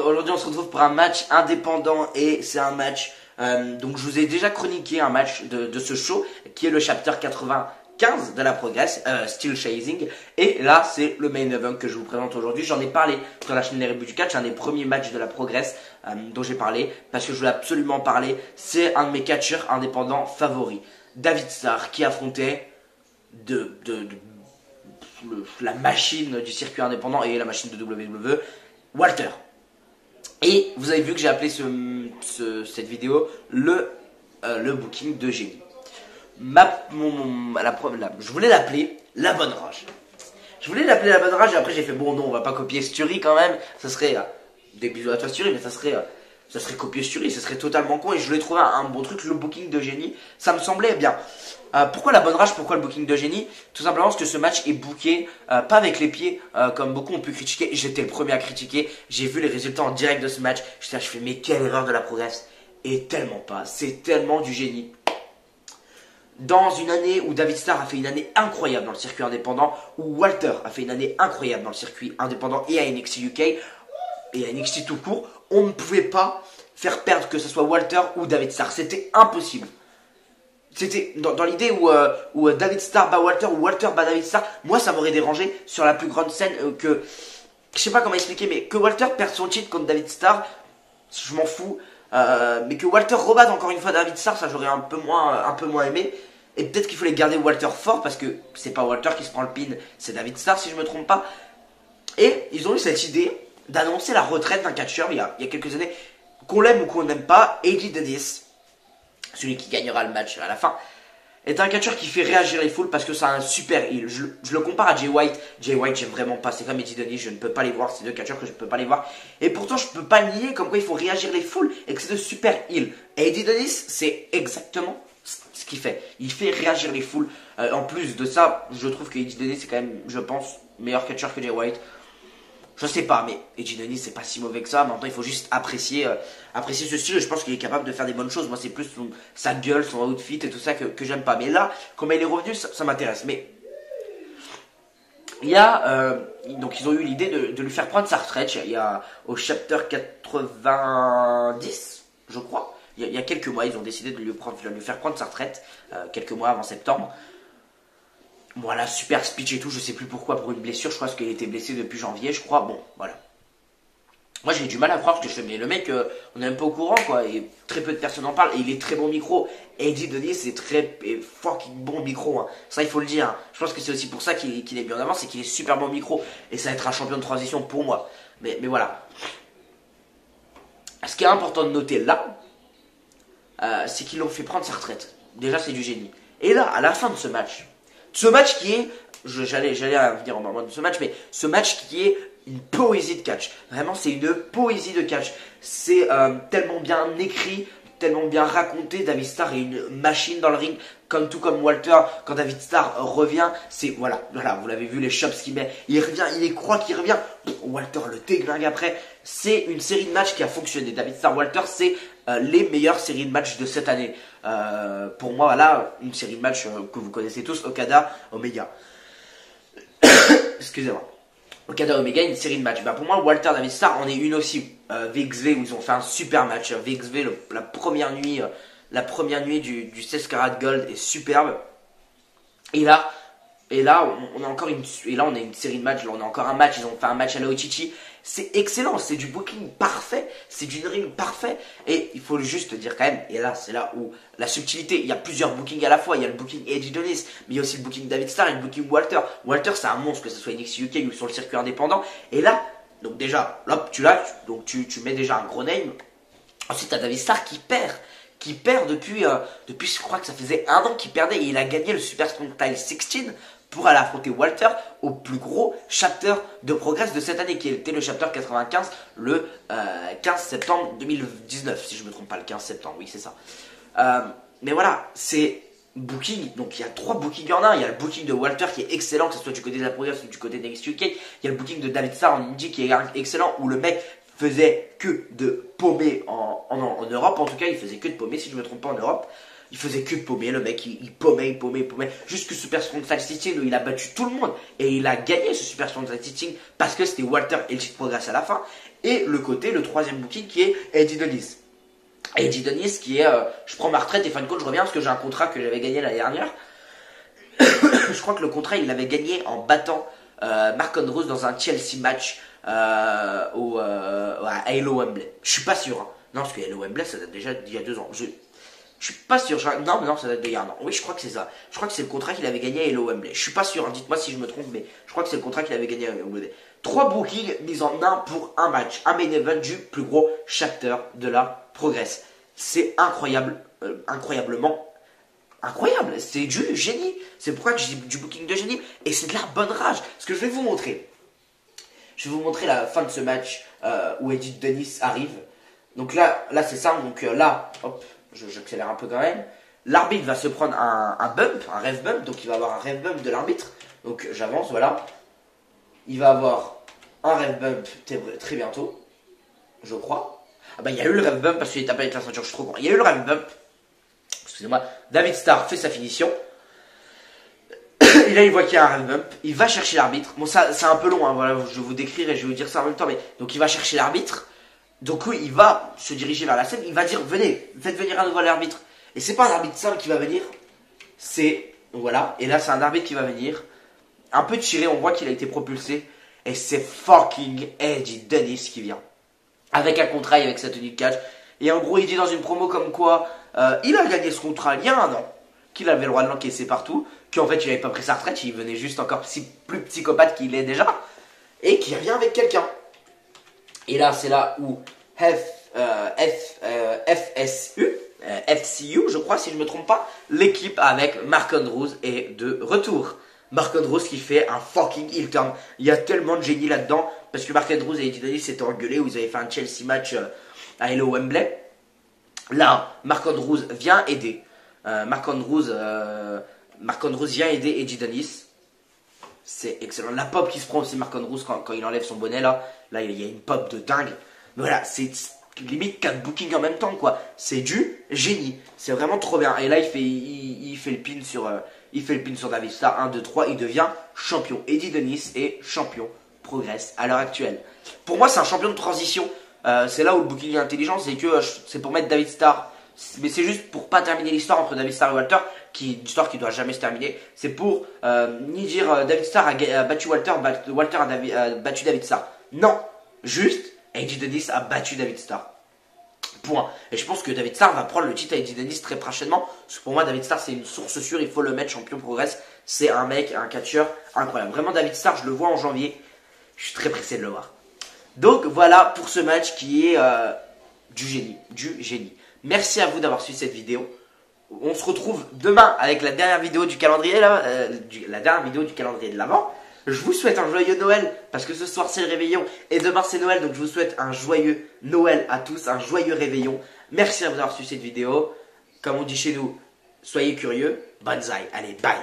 Aujourd'hui on se retrouve pour un match indépendant et c'est un match, donc je vous ai déjà chroniqué un match de ce show qui est le chapter 95 de la Progress, Still Chasing, et là c'est le main event que je vous présente aujourd'hui. J'en ai parlé sur la chaîne Les Rebuts du Catch, un des premiers matchs de la Progress dont j'ai parlé parce que je voulais absolument parler. C'est un de mes catcheurs indépendants favoris, David Starr, qui affrontait la machine du circuit indépendant et la machine de WWE, Walter. Et vous avez vu que j'ai appelé cette vidéo le booking de génie. Je voulais l'appeler la bonne rage. Et après j'ai fait bon non, on va pas copier Sturi quand même. Ça serait des bisous à toi Sturi, mais ça serait copier Sturi, ça serait totalement con. Et je voulais trouver un bon truc, le booking de génie. Ça me semblait bien. Pourquoi la bonne rage? Pourquoi le booking de génie? Tout simplement parce que ce match est booké pas avec les pieds comme beaucoup ont pu critiquer. J'étais le premier à critiquer. J'ai vu les résultats en direct de ce match. Je fais mais quelle erreur de la Progress. Et tellement pas. C'est tellement du génie. Dans une année où David Starr a fait une année incroyable dans le circuit indépendant, où Walter a fait une année incroyable dans le circuit indépendant et à NXT UK et à NXT tout court, on ne pouvait pas faire perdre que ce soit Walter ou David Starr. C'était impossible. C'était dans l'idée où David Starr bat Walter ou Walter bat David Starr. Moi ça m'aurait dérangé sur la plus grande scène que je sais pas comment expliquer, mais que Walter perde son titre contre David Starr, je m'en fous, mais que Walter rebatte encore une fois David Starr, ça j'aurais un peu moins aimé. Et peut-être qu'il fallait garder Walter fort parce que c'est pas Walter qui se prend le pin, c'est David Starr si je me trompe pas. Et ils ont eu cette idée d'annoncer la retraite d'un catcheur il y a quelques années, qu'on l'aime ou qu'on n'aime pas, AJ Dennis, celui qui gagnera le match à la fin, est un catcheur qui fait réagir les foules parce que ça a un super heal. Je le compare à Jay White. Jay White, j'aime vraiment pas. C'est comme Eddie Dennis, je ne peux pas les voir. C'est deux catcheurs que je ne peux pas les voir. Et pourtant, je peux pas nier comme quoi il faut réagir les foules et que c'est de super heal. Et Eddie Dennis, c'est exactement ce qu'il fait. Il fait réagir les foules. En plus de ça, je trouve que Eddie Dennis, c'est quand même, je pense, meilleur catcheur que Jay White. Je sais pas, mais Eddie Dennis c'est pas si mauvais que ça. Maintenant il faut juste apprécier ce style. Et je pense qu'il est capable de faire des bonnes choses. Moi c'est plus sa gueule, son outfit et tout ça que j'aime pas. Mais là, comme il est revenu, ça m'intéresse. Mais il y a donc ils ont eu l'idée de lui faire prendre sa retraite. Il y a au chapter 90, je crois. Il y a quelques mois, ils ont décidé de lui faire prendre sa retraite, quelques mois avant septembre. Voilà, super speech et tout, je sais plus pourquoi, pour une blessure, je crois qu'il était blessé depuis janvier, je crois, bon, voilà. Moi j'ai du mal à croire que je fais, mais le mec, on n'est même pas au courant, quoi, et très peu de personnes en parlent, et il est très bon micro. Eddie Dennis, c'est très fucking bon micro, hein. Ça il faut le dire, hein. Je pense que c'est aussi pour ça qu'il est bien en avance, c'est qu'il est super bon micro, et ça va être un champion de transition pour moi. Mais voilà. Ce qui est important de noter là, c'est qu'ils l'ont fait prendre sa retraite. Déjà c'est du génie. Et là, à la fin de ce match qui est, j'allais venir en moment de ce match, mais ce match qui est une poésie de catch. Vraiment, c'est une poésie de catch. C'est tellement bien écrit, tellement bien raconté. David Starr est une machine dans le ring, tout comme Walter. Quand David Starr revient, c'est voilà, vous l'avez vu, les chops qu'il met. Il revient, il croit qu'il revient. Walter le déglingue après. C'est une série de matchs qui a fonctionné. David Starr, Walter, c'est les meilleures séries de matchs de cette année. Pour moi, voilà, une série de matchs que vous connaissez tous, Okada, Omega. Excusez-moi. Okada, Omega, une série de matchs. Pour moi, Walter, David Starr en est une aussi. VXV, où ils ont fait un super match. VXV, la première nuit du 16 Karat Gold est superbe. Et là, on a encore une série de matchs. Là, on a encore un match. Ils ont fait un match à la Ochichi. C'est excellent. C'est du booking parfait. C'est du ring parfait. Et il faut juste dire quand même. Et là, c'est là où la subtilité. Il y a plusieurs bookings à la fois. Il y a le booking Eddie Dennis, mais il y a aussi le booking David Starr et le booking Walter. Walter, c'est un monstre, que ce soit NXT UK ou sur le circuit indépendant. Et là, donc déjà, là, tu mets déjà un gros name. Ensuite, t'as David Starr qui perd qui perd depuis, je crois que ça faisait 1 an qu'il perdait, et il a gagné le Super Strong Style 16 pour aller affronter Walter au plus gros chapter de Progress de cette année, qui était le chapter 95 le 15 septembre 2019, si je me trompe pas, le 15 septembre, oui c'est ça. Mais voilà, c'est booking, donc il y a 3 bookings en un. Il y a le booking de Walter qui est excellent, que ce soit du côté de la Progress ou du côté d'NXT UK. Il y a le booking de David Starr en Indie qui est excellent, où le mec faisait que de paumer en Europe, en tout cas il faisait que de paumer, si je me trompe pas, en Europe. Il faisait que de paumer, le mec il paumait, jusque Super Strong Style 16 où il a battu tout le monde et il a gagné ce Super Strong Style 16 parce que c'était Walter et le Progress à la fin. Et le côté, le 3e booking qui est Eddie Dennis. Eddie Dennis qui est je prends ma retraite et fin de compte je reviens parce que j'ai un contrat que j'avais gagné l'année dernière. Je crois que le contrat il l'avait gagné en battant Mark Andrews dans un Chelsea match à Halo Wembley. Je suis pas sûr, hein. Non, parce que Halo Wembley ça date déjà d'il y a 2 ans. Je suis pas sûr. Non, ça date d'il y a 1 an. Oui, je crois que c'est ça. Je crois que c'est le contrat qu'il avait gagné à Halo Wembley. Je suis pas sûr, hein. Dites-moi si je me trompe, mais je crois que c'est le contrat qu'il avait gagné à Halo Wembley. 3 bookings mis en un pour un match. Un main event du plus gros chapter de la Progress. C'est incroyable. Incroyablement incroyable. C'est du génie. C'est pourquoi je dis du booking de génie. Et c'est de la bonne rage. Ce que je vais vous montrer. Je vais vous montrer la fin de ce match où Eddie Dennis arrive. Donc là c'est ça. Donc là, hop. J'accélère un peu quand même. L'arbitre va se prendre un bump, un ref bump. Donc il va avoir un ref bump de l'arbitre. Donc j'avance, voilà. Il va avoir un ref bump très bientôt. Je crois. Ah bah il y a eu le ref bump parce qu'il est tapé avec la ceinture, je suis trop con. Il y a eu le ref bump. Excusez-moi. David Starr fait sa finition. Et là il voit qu'il y a un ref bump. Il va chercher l'arbitre. Bon ça c'est un peu long, hein, voilà. Je vais vous décrire et je vais vous dire ça en même temps. Mais donc il va chercher l'arbitre. Donc oui, il va se diriger vers la scène, il va dire venez, faites venir un nouveau arbitre. Et c'est pas un arbitre simple qui va venir, c'est, voilà, et là c'est un arbitre qui va venir, un peu tiré, on voit qu'il a été propulsé, et c'est fucking Eddie Dennis qui vient. Avec un contrat et avec sa tenue de catch. Et en gros il dit dans une promo comme quoi, il a gagné ce contrat il y a 1 an, qu'il avait le droit de l'encaisser partout, qu'en fait il avait pas pris sa retraite, il venait juste encore plus psychopathe qu'il est déjà, et qu'il revient avec quelqu'un. Et là, c'est là où FCU, je crois, si je ne me trompe pas, l'équipe avec Mark Andrews est de retour. Mark Andrews qui fait un fucking heel turn. Il y a tellement de génie là-dedans, parce que Mark Andrews et Eddie Dennis s'étaient engueulés, où ils avaient fait un Chelsea match à Hello Wembley. Là, Mark Andrews vient aider. Mark Andrews vient aider Eddie Dennis. C'est excellent. La pop qui se prend aussi Mark Andrews quand il enlève son bonnet là il y a une pop de dingue. Mais voilà, c'est limite 4 bookings en même temps quoi. C'est du génie. C'est vraiment trop bien. Et là il fait le pin sur David Starr. 1, 2, 3, il devient champion. Eddie Dennis est champion Progress à l'heure actuelle. Pour moi c'est un champion de transition. C'est là où le booking est intelligent, c'est que c'est pour mettre David Starr. Mais c'est juste pour pas terminer l'histoire entre David Starr et Walter, une histoire qui doit jamais se terminer. C'est pour ni dire David Starr a battu Walter, Walter a battu David Starr. Non, juste Eddie Dennis a battu David Starr. Point. Et je pense que David Starr va prendre le titre à Eddie Dennis très prochainement. Parce que pour moi, David Starr c'est une source sûre, il faut le mettre champion Progress. C'est un mec, un catcheur incroyable. Vraiment, David Starr, je le vois en janvier. Je suis très pressé de le voir. Donc voilà pour ce match qui est du génie. Merci à vous d'avoir suivi cette vidéo. On se retrouve demain avec la dernière vidéo du calendrier la dernière vidéo du calendrier de l'Avent. Je vous souhaite un joyeux Noël parce que ce soir c'est le réveillon et demain c'est Noël, donc je vous souhaite un joyeux Noël à tous, un joyeux réveillon. Merci à vous d'avoir suivi cette vidéo. Comme on dit chez nous, soyez curieux. Banzai. Allez, bye.